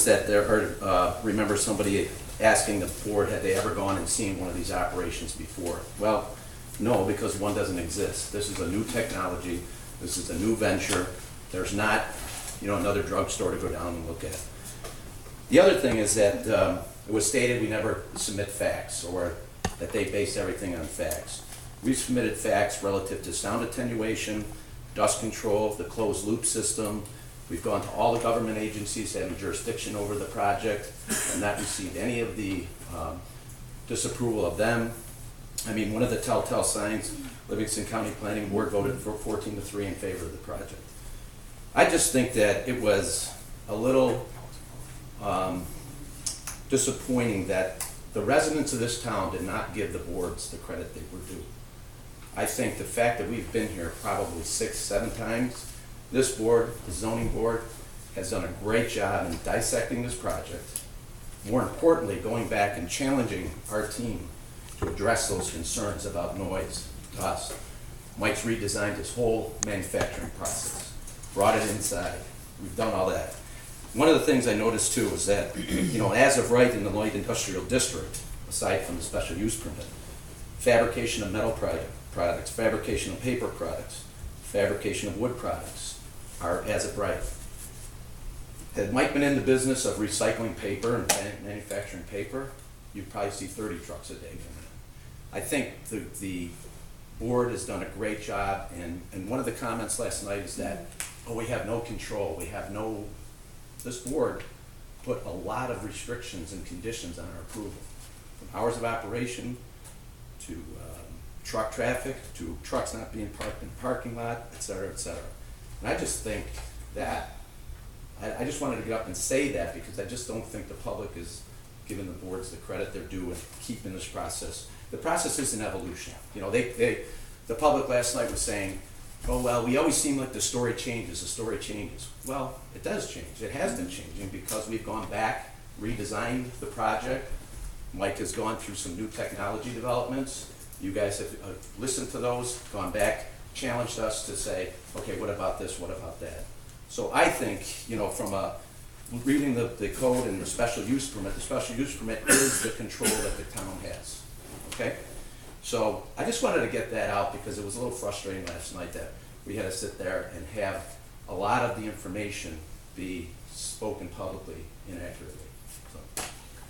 that there are, remember somebody asking the board, had they ever gone and seen one of these operations before? Well, no, because one doesn't exist. This is a new technology. This is a new venture. There's not, another drugstore to go down and look at. The other thing is that it was stated we never submit facts, or that they base everything on facts. We've submitted facts relative to sound attenuation, dust control, the closed loop system. We've gone to all the government agencies having jurisdiction over the project and not received any of the disapproval of them. I mean, one of the telltale signs, Livingston County Planning Board voted for 14-3 in favor of the project. I just think that it was a little disappointing that the residents of this town did not give the boards the credit they were due. I think the fact that we've been here probably 6-7 times, this board, the zoning board, has done a great job in dissecting this project. More importantly, going back and challenging our team to address those concerns about noise, dust. Mike's redesigned his whole manufacturing process, brought it inside. We've done all that. One of the things I noticed too is that, as of right in the light industrial district, aside from the special use permit, fabrication of metal products, fabrication of paper products, fabrication of wood products are as of right. Had Mike been in the business of recycling paper and manufacturing paper, you'd probably see 30 trucks a day coming in. I think the board has done a great job, and one of the comments last night is that, we have no control, this board put a lot of restrictions and conditions on our approval, from hours of operation to truck traffic, to trucks not being parked in the parking lot, et cetera, et cetera. And I just think that, I just wanted to get up and say that because I just don't think the public is giving the boards the credit they're due in keeping this process. The process is an evolution. The public last night was saying, oh, well, we always seem like the story changes. Well, it does change. It has been changing because we've gone back, redesigned the project. Mike has gone through some new technology developments. You guys have listened to those, gone back, challenged us to say, okay, what about this, what about that? So I think, from reading the code and the special use permit is the control that the town has, okay? So I just wanted to get that out because it was a little frustrating last night that we had to sit there and have a lot of the information be spoken publicly inaccurately. So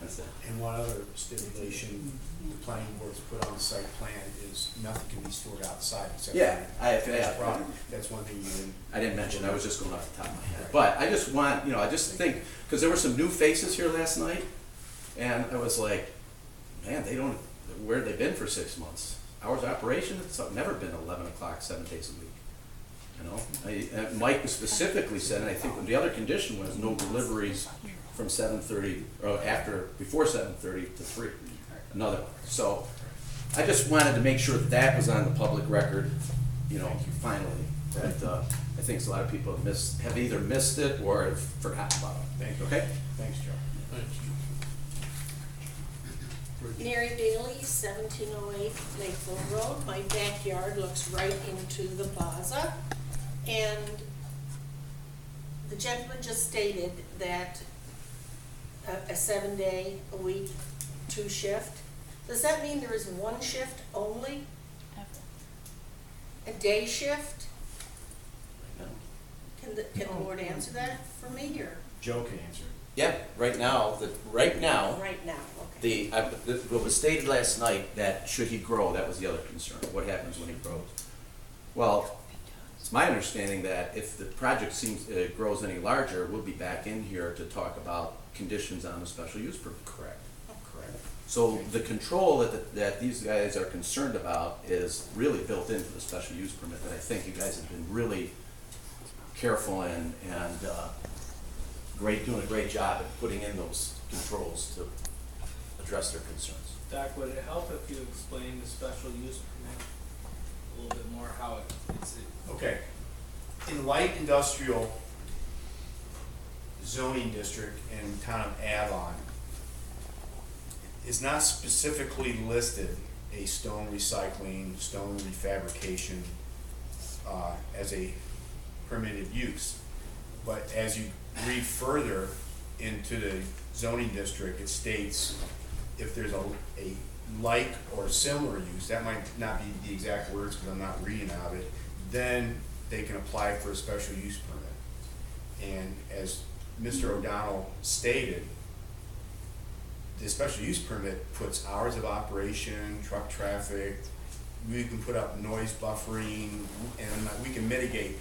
that's it. And one other stipulation the planning board's put on the site plan is nothing can be stored outside except that's one thing you didn't. I didn't mention, I was just going off the top of my head. Right. But I just want, I just think, because there were some new faces here last night, and I was like, man, where have they been for 6 months? Hours of operation, it's never been 11 o'clock, 7 days a week. Mike specifically said, and I think the other condition was no deliveries from 7:30 or before 7:30 to 3. Another one. So I just wanted to make sure that was on the public record. Finally, that I think a lot of people have either missed it or have forgotten about it. Thank you. Okay. Thanks, Joe. Mary Bailey, 1708 Lakeville Road. My backyard looks right into the plaza. And the gentleman just stated that a 7-day-a-week, 2-shift. Does that mean there is one shift only? A day shift? Can the board answer that for me, or? Joe can answer it. Yeah, right now, Right now, okay. What was stated last night that should he grow, that was the other concern. What happens when he grows? Well, it's my understanding that if the project grows any larger, we'll be back in here to talk about conditions on the special use permit. Correct. Correct. So the control that these guys are concerned about is really built into the special use permit that I think you guys have been really careful and doing a great job at putting in those controls to address their concerns. Doc, would it help if you explained the special use permit a little bit more, how it's Okay. In light industrial zoning district in town of Avon, it's not specifically listed a stone recycling, stone refabrication as a permitted use. But as you read further, into the zoning district, it states if there's a like or similar use, that might not be the exact words because I'm not reading out of it, then they can apply for a special use permit. And as Mr. O'Donnell stated, the special use permit puts hours of operation, truck traffic, we can put up noise buffering, and we can mitigate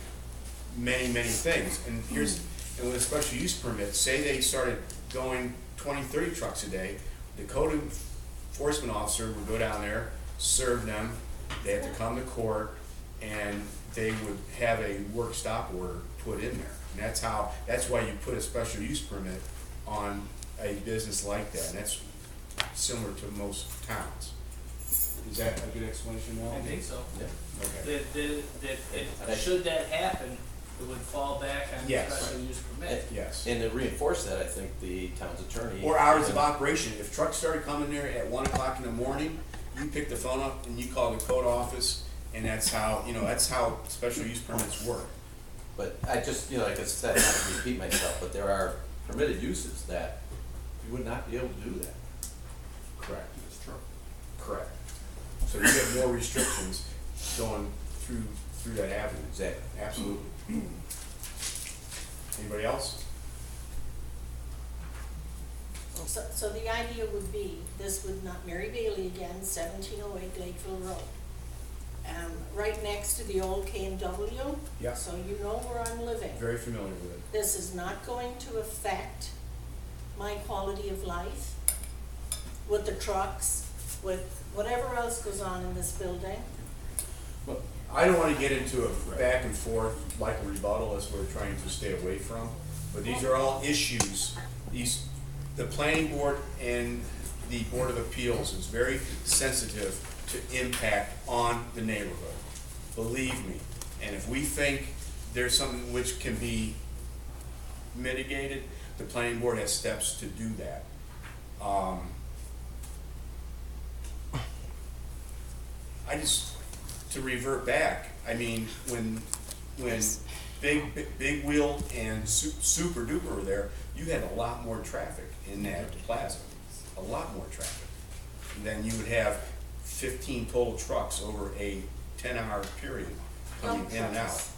many, many things. And with a special use permit, say they started going 20, 30 trucks a day, the code enforcement officer would go down there, serve them, they have to come to court, and they would have a work stop order put in there. And that's why you put a special use permit on a business like that, and that's similar to most towns. Is that a good explanation, Walt? I think so. Yeah. Okay. Should that happen, it would fall back on the Yes. special use permit. Yes. And to reinforce that, I think the town's attorney. Or hours of operation. If trucks started coming there at 1 o'clock in the morning, you pick the phone up and you call the code office, and that's how special use permits work. But I just, like I said, not to repeat myself, but there are permitted uses that you would not be able to do that. Correct. That's true. Correct. So you have more restrictions going through that avenue. Exactly. Absolutely. Anybody else? So the idea would be, this would not, Mary Bailey again, 1708 Lakeville Road. Right next to the old K&W. Yeah. So you know where I'm living. Very familiar with it. This is not going to affect my quality of life with the trucks, with whatever else goes on in this building. Well, I don't want to get into a back and forth like a rebuttal as we're trying to stay away from, but these are all issues. The planning board and the Board of Appeals is very sensitive to impact on the neighborhood. Believe me. And if we think there's something which can be mitigated, the planning board has steps to do that. To revert back, I mean, when Big Wheel and Super Duper were there, you had a lot more traffic in that plaza, a lot more traffic. Then you would have 15 total trucks over a 10-hour period coming Dump in and out. trucks.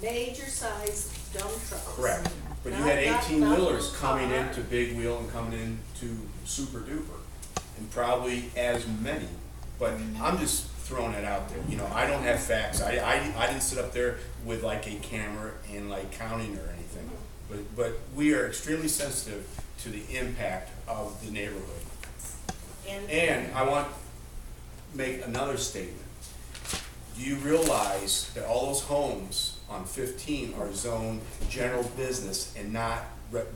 Major size dump trucks. Correct. But you Not- had not 18-wheelers little coming car. into Big Wheel and coming into Super Duper, and probably as many. But I'm just throwing it out there. I don't have facts. I didn't sit up there with like a camera and like counting or anything. But we are extremely sensitive to the impact of the neighborhood. And I want to make another statement. Do you realize that all those homes on 15 are zoned general business and not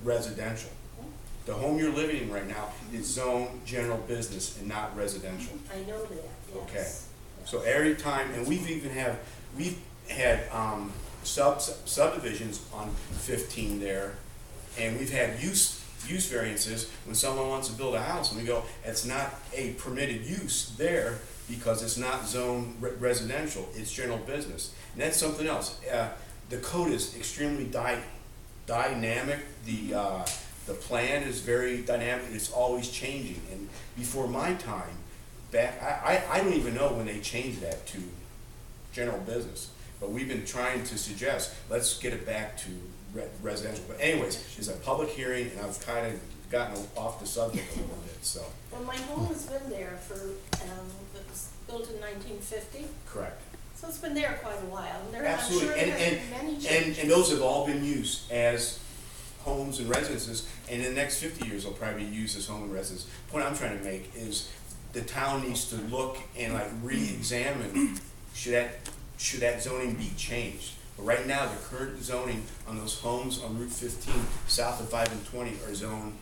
residential? The home you're living in right now is zoned general business and not residential. I know that, yes. Okay. So every time, and we've had subdivisions on 15 there, and we've had use variances when someone wants to build a house, and we go, it's not a permitted use there because it's not zoned residential, it's general business. And that's something else. The code is extremely dynamic. The plan is very dynamic. It's always changing. And before my time, I don't even know when they changed that to general business. But we've been trying to suggest, let's get it back to residential. But anyways, it's a public hearing, and I've kind of gotten off the subject a little bit, so. Well, my home has been there for, it was built in 1950, Correct. so it's been there quite a while. And I'm Absolutely. sure there have been many changes. And those have all been used as homes and residences, and in the next 50 years, they'll probably be used as home and residence. The point I'm trying to make is the town needs to look and like re-examine, should that zoning be changed? But right now, the current zoning on those homes on Route 15, south of 5 and 20, are zoned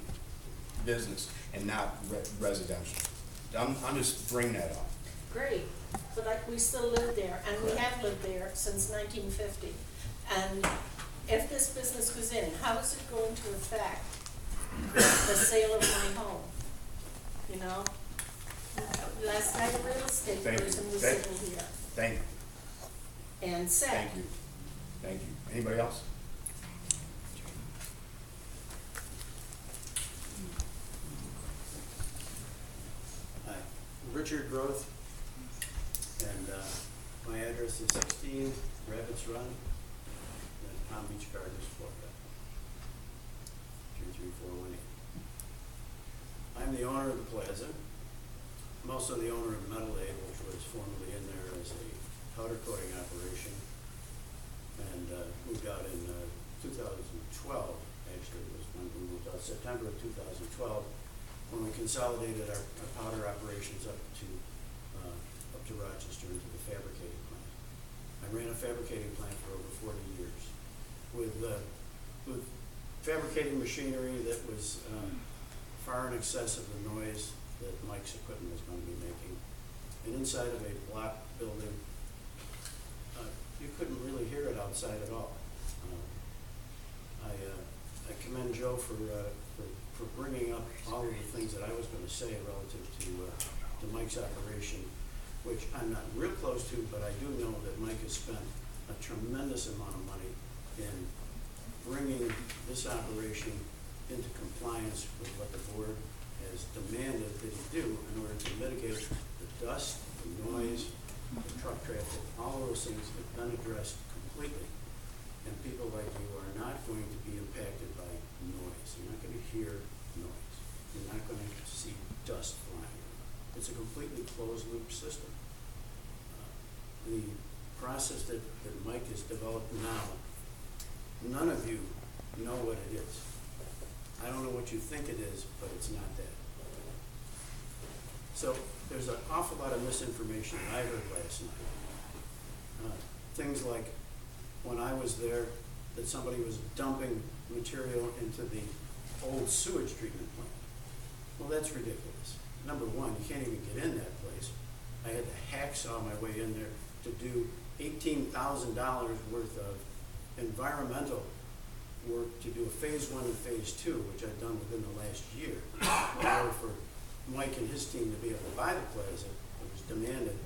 business and not residential. I'm just bringing that up. Great, but we still live there, and we Correct. have lived there since 1950. And if this business goes in, how is it going to affect the sale of my home? Last night a real estate Thank you. person was Thank- sitting here Thank you. and said, Thank you. Thank you. Anybody else? Richard Groth, and my address is 16 Rabbits Run, in Palm Beach Gardens, Florida, 33418. I'm the owner of the plaza. I'm also the owner of Metal Aid, which was formerly in there as a powder coating operation, and moved out in 2012. Actually, it was when we moved out, September of 2012, when we consolidated our powder operations up to Rochester into the fabricating plant. I ran a fabricating plant for over 40 years with fabricating machinery that was far in excess of the noise that Mike's equipment was going to be making. And inside of a block building, you couldn't really hear it outside at all. I commend Joe for bringing up all of the things that I was going to say relative to Mike's operation, which I'm not real close to, but I do know that Mike has spent a tremendous amount of money in bringing this operation into compliance with what the board has demanded that he do in order to mitigate the dust, the noise, the truck traffic. All of those things have been addressed completely. And people like you are not going to be impacted by noise. You're not going to hear noise. You're not going to see dust flying. It's a completely closed loop system. The process that Mike has developed now, none of you know what it is. I don't know what you think it is, but it's not that. So there's an awful lot of misinformation I heard last night. Things like when I was there, that somebody was dumping material into the old sewage treatment plant. Well, that's ridiculous. Number one, you can't even get in that place. I had to hacksaw my way in there to do $18,000 worth of environmental work to do a phase 1 and phase 2, which I've done within the last year. In order for Mike and his team to be able to buy the plaza, it was demanded,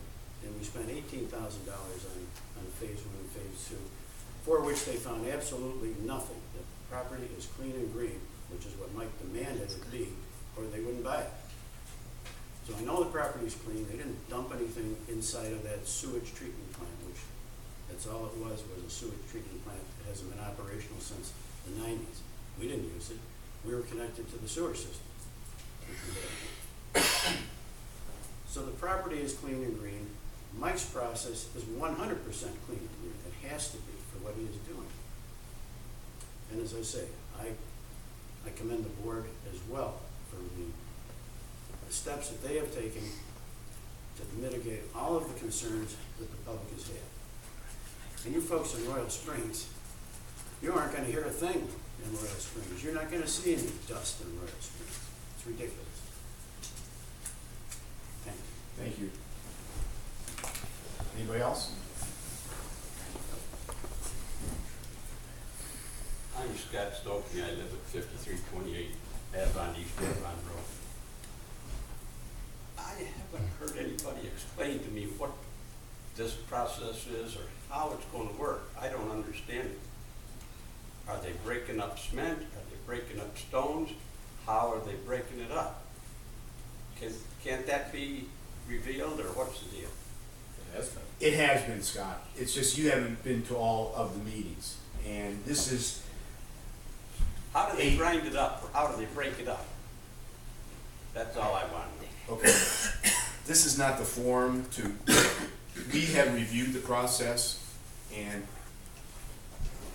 and we spent $18,000 on phase 1 and phase 2, for which they found absolutely nothing. The property is clean and green, which is what Mike demanded it be, or they wouldn't buy it. So I know the property is clean. They didn't dump anything inside of that sewage treatment plant, which that's all it was a sewage treatment plant that hasn't been operational since the 90s. We didn't use it. We were connected to the sewer system. So the property is clean and green. Mike's process is 100% clean and green. It has to be for what he is doing. And as I say, I commend the board as well for the steps that they have taken to mitigate all of the concerns that the public has had. And you folks in Royal Springs, you aren't going to hear a thing in Royal Springs. You're not going to see any dust in Royal Springs. It's ridiculous. Thank you. Thank you. Anybody else? I'm Scott Stokely. I live at 5328 Avon, East Avon Road. I haven't heard anybody explain to me what this process is or how it's going to work. I don't understand it. Are they breaking up cement? Are they breaking up stones? How are they breaking it up? Can't that be revealed, or what's the deal? It has been, Scott. It's just you haven't been to all of the meetings. And this is... How do they grind it up, or how do they break it up? That's all I want to know. Okay. This is not the forum to... We have reviewed the process, and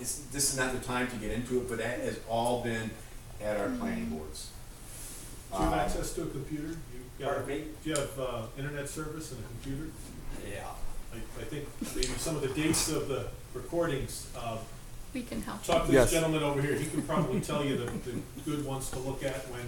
this is not the time to get into it, but that has all been at our planning boards. Do you have access to a computer? Pardon me? Do you have internet service and a computer? Yeah. I think maybe some of the dates of the recordings, We can help. talk to this gentleman over here. He can probably tell you the good ones to look at when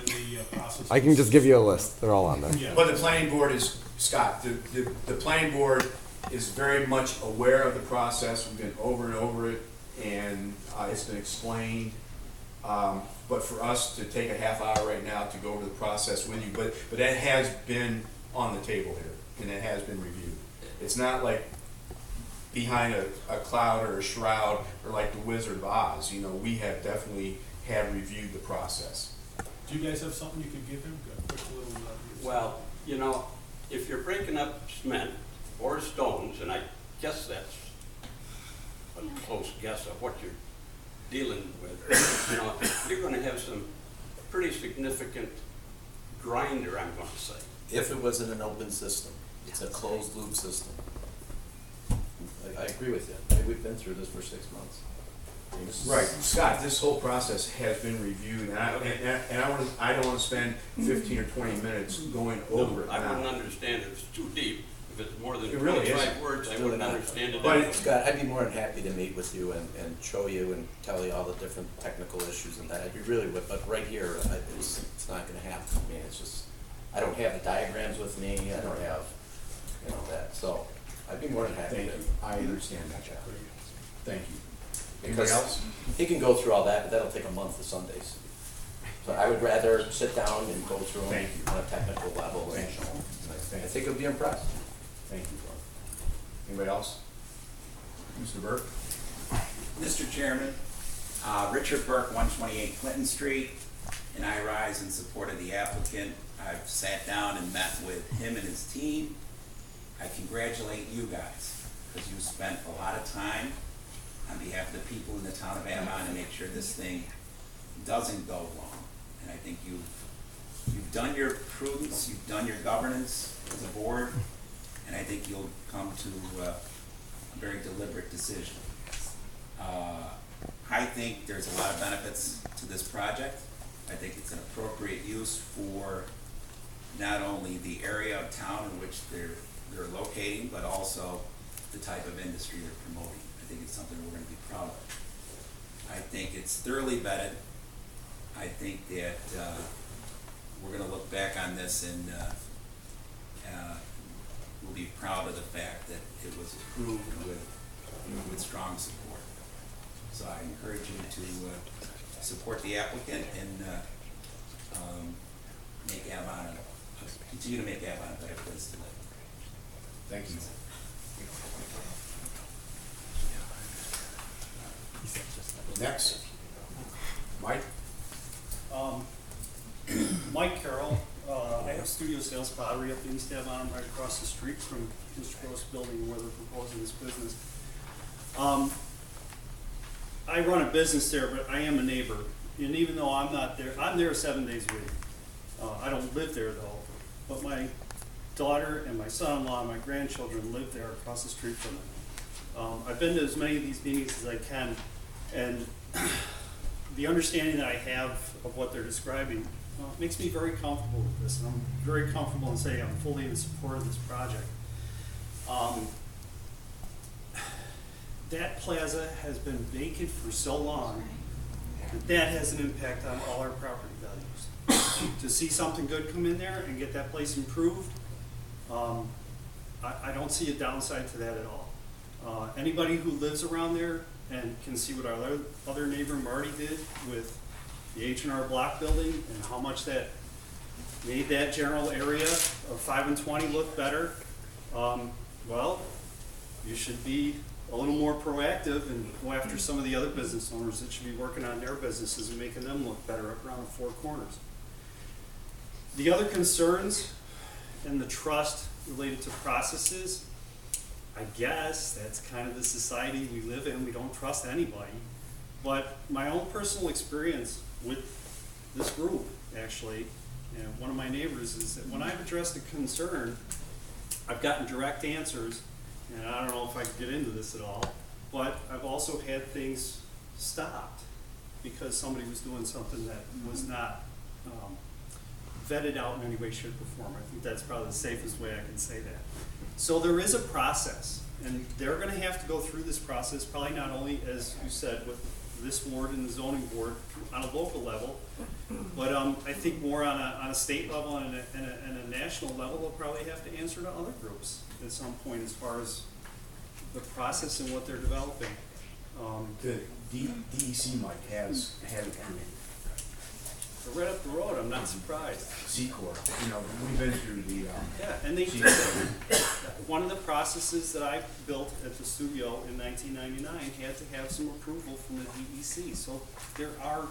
the process. I can just give you a list. They're all on there. Yeah. But the planning board is, Scott, the planning board is very much aware of the process. We've been over and over it, and it's been explained. But for us to take a half hour right now to go over the process with you, but that has been on the table here, and it has been reviewed. It's not like behind a cloud or a shroud or like the Wizard of Oz. You know, we have definitely reviewed the process. Do you guys have something you could give him? A quick little. Well, you know, if you're breaking up cement or stones, and I guess that's a close guess of what you're dealing with, you know, you're gonna have some pretty significant grinder, I'm gonna say. If it was in an open system, it's a closed loop system. I agree with you. I mean, we've been through this for 6 months. I mean, this is- Right, Scott, this whole process has been reviewed, and I don't wanna spend 15 or 20 minutes going over it I wouldn't now. understand if it's too deep. If it's more than It really 25 isn't. words, I It's wouldn't really not. understand it. But anyway. Scott, I'd be more than happy to meet with you and show you and tell you all the different technical issues and that. I really would, but right here, it's not gonna happen. I mean, it's just, I don't have the diagrams with me, I don't have, you know, that, so I'd be more than happy Thank to. you, I understand that, Jeff. Thank you. Anybody Because else? he can go through all that, but that'll take a month of Sundays. So I would rather sit down and go through them Thank you. on a technical level and Thank show you. them. Thank I you. think you'll be impressed. Thank you, Gordon. Anybody else? Mr. Burke? Mr. Chairman, Richard Burke, 128 Clinton Street, and I rise in support of the applicant. I've sat down and met with him and his team. I congratulate you guys, because you spent a lot of time on behalf of the people in the town of Avon to make sure this thing doesn't go wrong. And I think you've done your prudence, you've done your governance as a board, and I think you'll come to a very deliberate decision. I think there's a lot of benefits to this project. I think it's an appropriate use for not only the area of town in which they're locating, but also the type of industry they're promoting. I think it's something we're gonna be proud of. I think it's thoroughly vetted. I think that we're gonna look back on this and we'll be proud of the fact that it was approved with strong support. So I encourage you to support the applicant and make Avon, continue to make Avon a better place to live. Thank you. Next. Mike? Mike Carroll, I have Studio Sales Pottery up in East Avon, right across the street from Mr. Gross Building where they're proposing this business. I run a business there, but I am a neighbor, and even though I'm not there, I'm there 7 days a week. I don't live there though, but my daughter and my son-in-law and my grandchildren live there across the street from them. I've been to as many of these meetings as I can, and the understanding that I have of what they're describing makes me very comfortable with this, and I'm very comfortable in saying I'm fully in support of this project. That plaza has been vacant for so long that has an impact on all our property values. To see something good come in there and get that place improved, I don't see a downside to that at all. Anybody who lives around there and can see what our other neighbor Marty did with the H&R Block building and how much that made that general area of 5 and 20 look better, well, you should be a little more proactive and go after some of the other business owners that should be working on their businesses and making them look better up around the four corners. The other concerns and the trust related to processes, I guess that's kind of the society we live in. We don't trust anybody. But my own personal experience with this group, actually, and one of my neighbors, is that when I've addressed a concern, I've gotten direct answers. And I don't know if I can get into this at all, but I've also had things stopped because somebody was doing something that was not vetted out in any way, shape, or form. I think that's probably the safest way I can say that. So there is a process, and they're gonna have to go through this process, probably not only, as you said, with this board and the zoning board on a local level, but I think more on a state level and a national level, they'll probably have to answer to other groups at some point as far as the process and what they're developing. The DEC, Mike, has had it through They're right up the road, I'm not surprised. C-Corp. You know, we've been through the, Yeah, and they did. One of the processes that I built at the studio in 1999 had to have some approval from the DEC. So there are